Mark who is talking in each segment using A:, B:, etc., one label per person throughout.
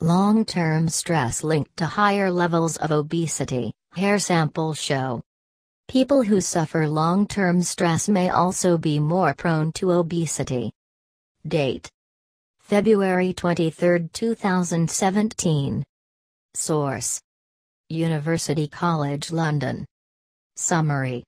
A: Long-term stress linked to higher levels of obesity, hair samples show. People who suffer long-term stress may also be more prone to obesity. Date: February 23, 2017. Source: University College London. Summary: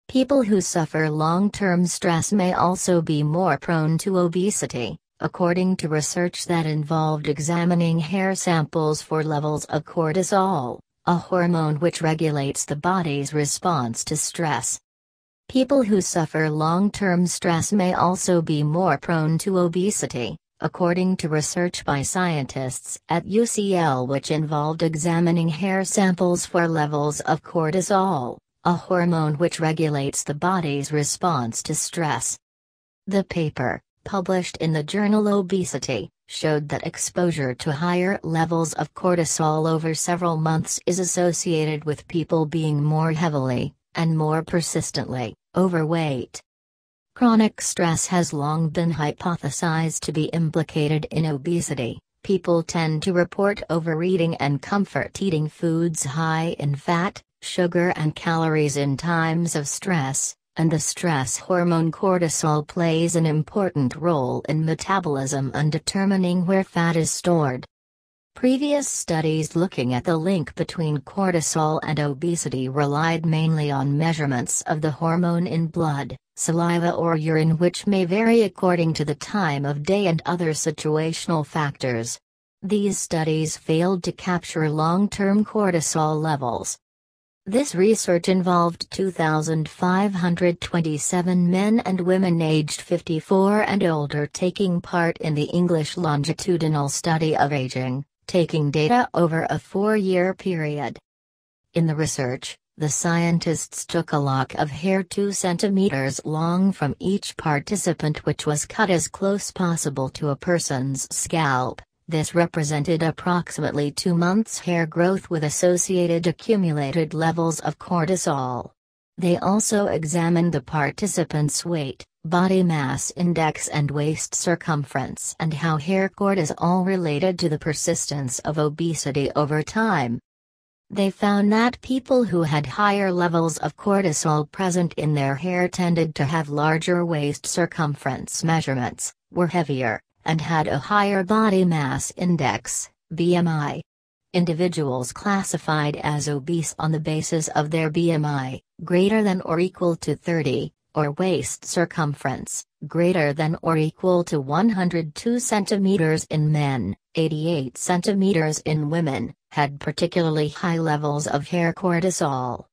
A: people who suffer long-term stress may also be more prone to obesity, according to research that involved examining hair samples for levels of cortisol, a hormone which regulates the body's response to stress. People who suffer long-term stress may also be more prone to obesity, according to research by scientists at UCL which involved examining hair samples for levels of cortisol, a hormone which regulates the body's response to stress. The paper, published in the journal Obesity, showed that exposure to higher levels of cortisol over several months is associated with people being more heavily, and more persistently, overweight. Chronic stress has long been hypothesized to be implicated in obesity. People tend to report overeating and comfort eating foods high in fat, sugar and calories in times of stress, and the stress hormone cortisol plays an important role in metabolism and determining where fat is stored. Previous studies looking at the link between cortisol and obesity relied mainly on measurements of the hormone in blood, saliva or urine, which may vary according to the time of day and other situational factors. These studies failed to capture long-term cortisol levels. This research involved 2,527 men and women aged 54 and older taking part in the English longitudinal study of aging, taking data over a 4-year period. In the research, the scientists took a lock of hair 2 centimeters long from each participant, which was cut as close possible to a person's scalp. This represented approximately 2 months' hair growth with associated accumulated levels of cortisol. They also examined the participants' weight, body mass index and waist circumference and how hair cortisol related to the persistence of obesity over time. They found that people who had higher levels of cortisol present in their hair tended to have larger waist circumference measurements, were heavier, and had a higher body mass index, BMI. Individuals classified as obese on the basis of their BMI, greater than or equal to 30, or waist circumference, greater than or equal to 102 centimeters in men, 88 centimeters in women, had particularly high levels of hair cortisol.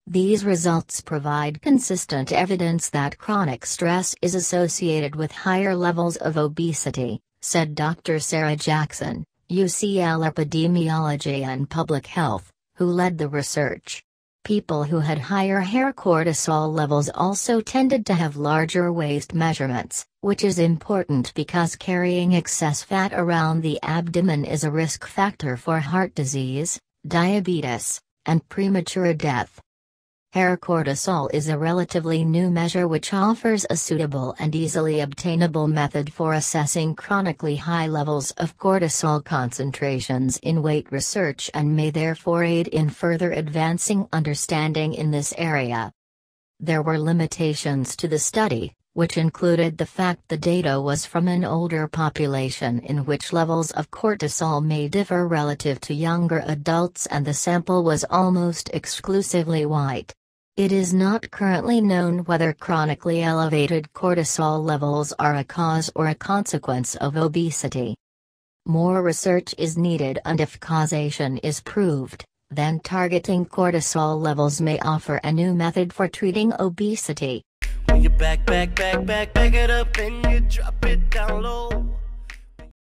A: These results provide consistent evidence that chronic stress is associated with higher levels of obesity, said Dr. Sarah Jackson, UCL Epidemiology and Public Health, who led the research. People who had higher hair cortisol levels also tended to have larger waist measurements, which is important because carrying excess fat around the abdomen is a risk factor for heart disease, diabetes, and premature death. Hair cortisol is a relatively new measure which offers a suitable and easily obtainable method for assessing chronically high levels of cortisol concentrations in weight research and may therefore aid in further advancing understanding in this area. There were limitations to the study, which included the fact the data was from an older population in which levels of cortisol may differ relative to younger adults and the sample was almost exclusively white. It is not currently known whether chronically elevated cortisol levels are a cause or a consequence of obesity. More research is needed, and if causation is proved, then targeting cortisol levels may offer a new method for treating obesity.
B: When you back it up and you drop it down low.